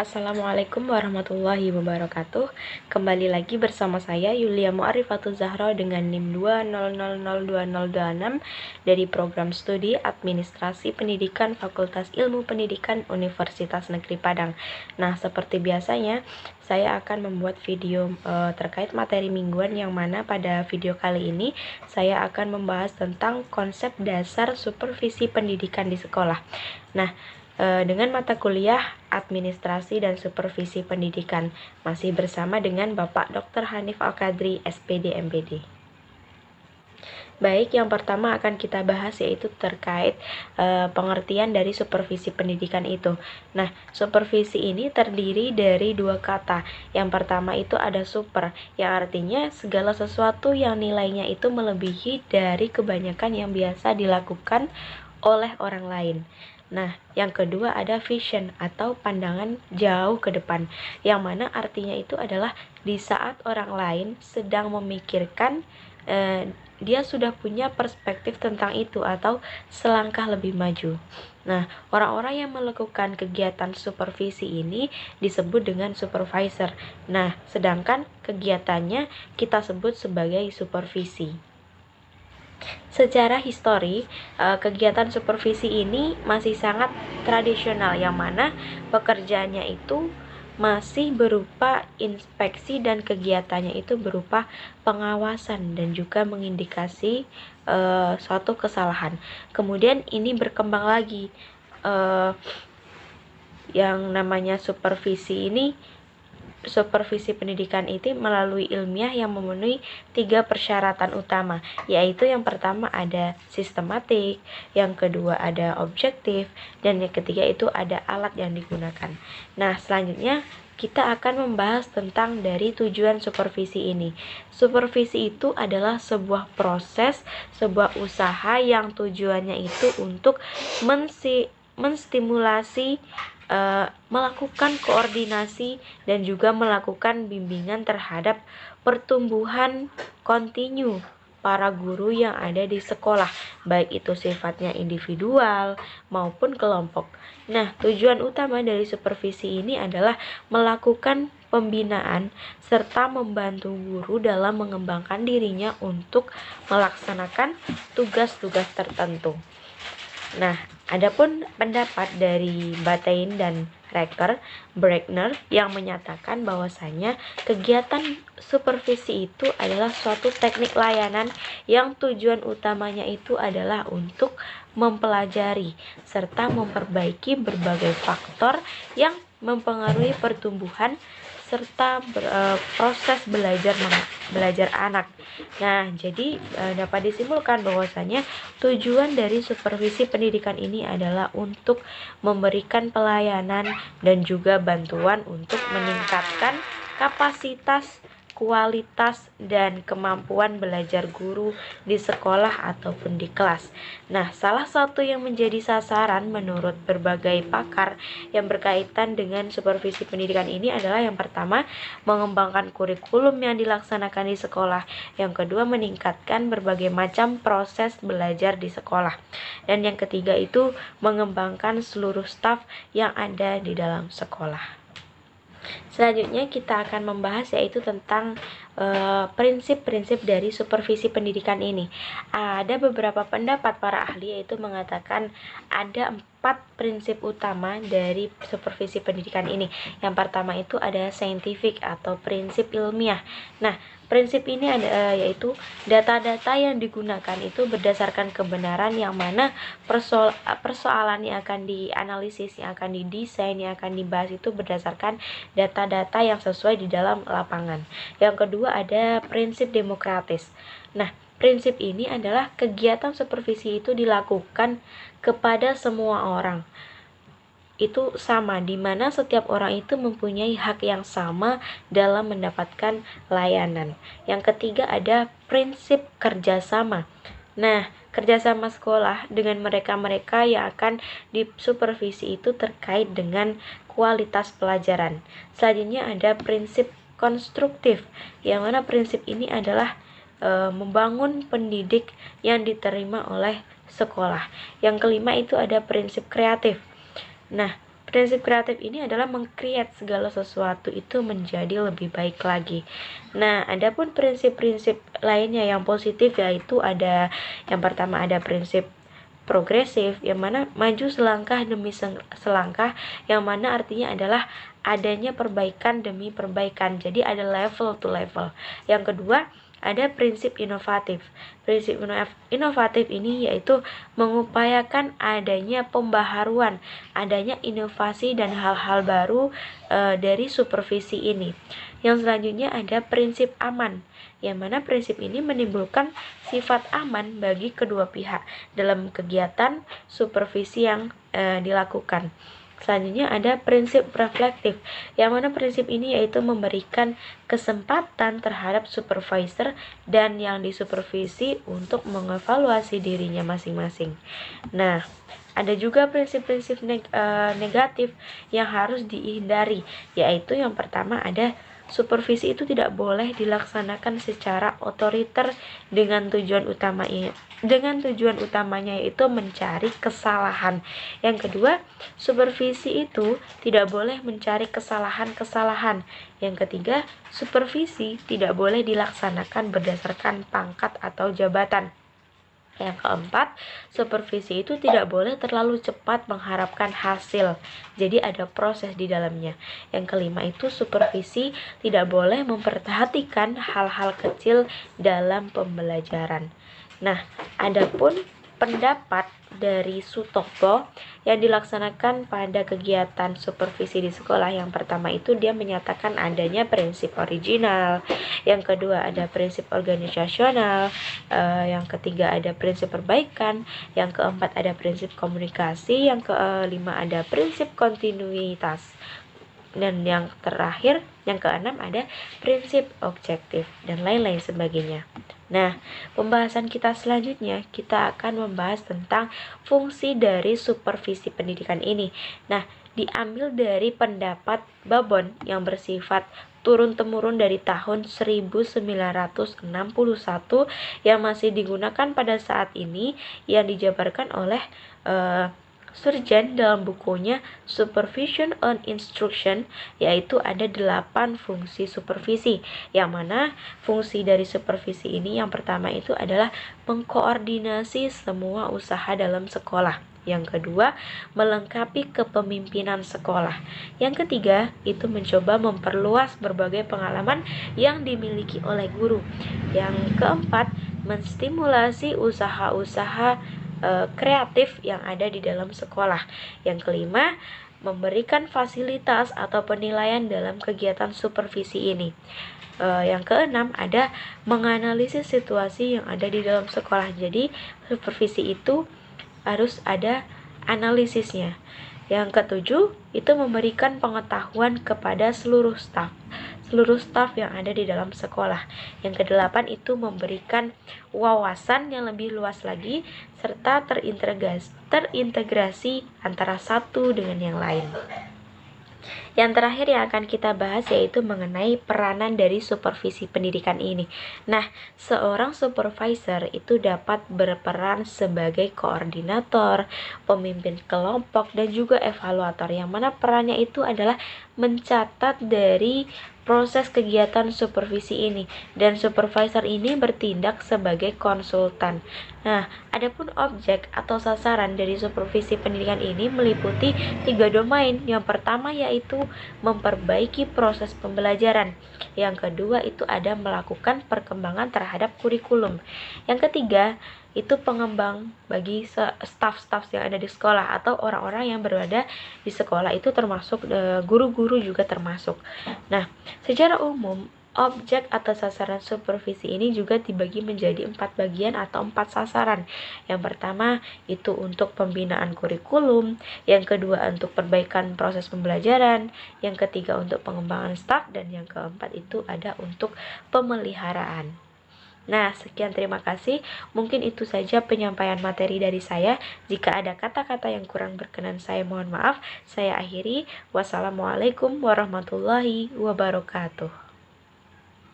Assalamualaikum warahmatullahi wabarakatuh. Kembali lagi bersama saya Yulia Mu'arifatul Zahra dengan NIM 2002026 dari program studi Administrasi Pendidikan Fakultas Ilmu Pendidikan Universitas Negeri Padang. Nah, seperti biasanya saya akan membuat video terkait materi mingguan, yang mana pada video kali ini saya akan membahas tentang konsep dasar supervisi pendidikan di sekolah. Nah, dengan mata kuliah Administrasi dan Supervisi Pendidikan, masih bersama dengan Bapak Dr. Hanif Al-Qadri, SPD MPD. Baik, yang pertama akan kita bahas yaitu terkait pengertian dari supervisi pendidikan itu. Nah, supervisi ini terdiri dari dua kata. Yang pertama itu ada super, yang artinya segala sesuatu yang nilainya itu melebihi dari kebanyakan yang biasa dilakukan oleh orang lain. Nah, yang kedua ada vision atau pandangan jauh ke depan, yang mana artinya itu adalah di saat orang lain sedang memikirkan, dia sudah punya perspektif tentang itu atau selangkah lebih maju. Nah, orang-orang yang melakukan kegiatan supervisi ini disebut dengan supervisor. Nah, sedangkan kegiatannya kita sebut sebagai supervisi. Secara histori, kegiatan supervisi ini masih sangat tradisional, yang mana pekerjaannya itu masih berupa inspeksi dan kegiatannya itu berupa pengawasan dan juga mengindikasi suatu kesalahan. Kemudian ini berkembang lagi, yang namanya supervisi pendidikan itu melalui ilmiah yang memenuhi 3 persyaratan utama, yaitu yang pertama ada sistematik, yang kedua ada objektif, dan yang ketiga itu ada alat yang digunakan. Nah, selanjutnya kita akan membahas tentang dari tujuan supervisi ini. Supervisi itu adalah sebuah proses, sebuah usaha yang tujuannya itu untuk menstimulasi, melakukan koordinasi dan juga melakukan bimbingan terhadap pertumbuhan kontinu para guru yang ada di sekolah, baik itu sifatnya individual maupun kelompok. Nah, tujuan utama dari supervisi ini adalah melakukan pembinaan serta membantu guru dalam mengembangkan dirinya untuk melaksanakan tugas-tugas tertentu. Nah, adapun pendapat dari Batein dan Bregner yang menyatakan bahwasanya kegiatan supervisi itu adalah suatu teknik layanan yang tujuan utamanya itu adalah untuk mempelajari serta memperbaiki berbagai faktor yang mempengaruhi pertumbuhan serta proses belajar anak. Nah, jadi dapat disimpulkan bahwasanya tujuan dari supervisi pendidikan ini adalah untuk memberikan pelayanan dan juga bantuan untuk meningkatkan kapasitas, kualitas, dan kemampuan belajar guru di sekolah ataupun di kelas. Nah, salah satu yang menjadi sasaran menurut berbagai pakar yang berkaitan dengan supervisi pendidikan ini adalah yang pertama, mengembangkan kurikulum yang dilaksanakan di sekolah. Yang kedua, meningkatkan berbagai macam proses belajar di sekolah. Dan yang ketiga itu mengembangkan seluruh staf yang ada di dalam sekolah. Selanjutnya kita akan membahas yaitu tentang prinsip-prinsip dari supervisi pendidikan ini. Ada beberapa pendapat para ahli yaitu mengatakan ada 4 prinsip utama dari supervisi pendidikan ini. Yang pertama itu ada scientific atau prinsip ilmiah. Nah, prinsip ini ada yaitu data-data yang digunakan itu berdasarkan kebenaran, yang mana persoalan yang akan dianalisis, yang akan didesain, yang akan dibahas itu berdasarkan data-data yang sesuai di dalam lapangan. Yang kedua ada prinsip demokratis. Nah, prinsip ini adalah kegiatan supervisi itu dilakukan kepada semua orang. Itu sama, di mana setiap orang itu mempunyai hak yang sama dalam mendapatkan layanan. Yang ketiga ada prinsip kerjasama. Nah, kerjasama sekolah dengan mereka-mereka yang akan disupervisi itu terkait dengan kualitas pelajaran. Selanjutnya ada prinsip konstruktif, yang mana prinsip ini adalah membangun pendidik yang diterima oleh sekolah. Yang kelima itu ada prinsip kreatif. Nah, Prinsip kreatif ini adalah meng-create segala sesuatu itu menjadi lebih baik lagi. Nah, adapun prinsip-prinsip lainnya yang positif yaitu ada yang pertama ada prinsip progresif, yang mana maju selangkah demi selangkah, yang mana artinya adalah adanya perbaikan demi perbaikan, jadi ada level to level. Yang kedua ada prinsip inovatif. Prinsip inovatif ini yaitu mengupayakan adanya pembaharuan, adanya inovasi dan hal-hal baru dari supervisi ini. Yang selanjutnya ada prinsip aman, yang mana prinsip ini menimbulkan sifat aman bagi kedua pihak dalam kegiatan supervisi yang dilakukan. Selanjutnya ada prinsip reflektif, yang mana prinsip ini yaitu memberikan kesempatan terhadap supervisor dan yang disupervisi untuk mengevaluasi dirinya masing-masing. Nah, ada juga prinsip-prinsip negatif yang harus dihindari, yaitu yang pertama ada supervisi itu tidak boleh dilaksanakan secara otoriter dengan tujuan utamanya yaitu mencari kesalahan. Yang kedua, supervisi itu tidak boleh mencari kesalahan-kesalahan. Yang ketiga, supervisi tidak boleh dilaksanakan berdasarkan pangkat atau jabatan. Yang keempat, supervisi itu tidak boleh terlalu cepat mengharapkan hasil, jadi ada proses di dalamnya. Yang kelima itu supervisi tidak boleh memperhatikan hal-hal kecil dalam pembelajaran. Nah, adapun pendapat dari Sutoko yang dilaksanakan pada kegiatan supervisi di sekolah, yang pertama itu dia menyatakan adanya prinsip original, yang kedua ada prinsip organisasional, yang ketiga ada prinsip perbaikan, yang keempat ada prinsip komunikasi, yang kelima ada prinsip kontinuitas, dan yang terakhir yang keenam ada prinsip objektif dan lain-lain sebagainya. Nah, pembahasan kita selanjutnya kita akan membahas tentang fungsi dari supervisi pendidikan ini. Nah, diambil dari pendapat Babon yang bersifat turun-temurun dari tahun 1961 yang masih digunakan pada saat ini, yang dijabarkan oleh Surjan dalam bukunya Supervision on Instruction, yaitu ada 8 fungsi supervisi, yang mana fungsi dari supervisi ini yang pertama itu adalah mengkoordinasi semua usaha dalam sekolah. Yang kedua, melengkapi kepemimpinan sekolah. Yang ketiga, itu mencoba memperluas berbagai pengalaman yang dimiliki oleh guru. Yang keempat, menstimulasi usaha-usaha kreatif yang ada di dalam sekolah. Yang kelima, memberikan fasilitas atau penilaian dalam kegiatan supervisi ini. Yang keenam ada menganalisis situasi yang ada di dalam sekolah. Jadi supervisi itu harus ada analisisnya. Yang ketujuh itu memberikan pengetahuan kepada seluruh staf yang ada di dalam sekolah. Yang kedelapan itu memberikan wawasan yang lebih luas lagi serta terintegrasi antara satu dengan yang lain. Yang terakhir yang akan kita bahas yaitu mengenai peranan dari supervisi pendidikan ini. Nah, seorang supervisor itu dapat berperan sebagai koordinator, pemimpin kelompok, dan juga evaluator, yang mana perannya itu adalah mencatat dari proses kegiatan supervisi ini, dan supervisor ini bertindak sebagai konsultan. Nah, adapun objek atau sasaran dari supervisi pendidikan ini meliputi 3 domain. Yang pertama yaitu memperbaiki proses pembelajaran. Yang kedua itu ada melakukan perkembangan terhadap kurikulum. Yang ketiga itu pengembang bagi staf-staf yang ada di sekolah atau orang-orang yang berada di sekolah, itu termasuk guru-guru juga termasuk. Nah, secara umum objek atau sasaran supervisi ini juga dibagi menjadi 4 bagian atau 4 sasaran. Yang pertama itu untuk pembinaan kurikulum, yang kedua untuk perbaikan proses pembelajaran, yang ketiga untuk pengembangan staf, dan yang keempat itu ada untuk pemeliharaan. Nah, sekian, terima kasih. Mungkin itu saja penyampaian materi dari saya. Jika ada kata-kata yang kurang berkenan, saya mohon maaf. Saya akhiri. Wassalamualaikum warahmatullahi wabarakatuh.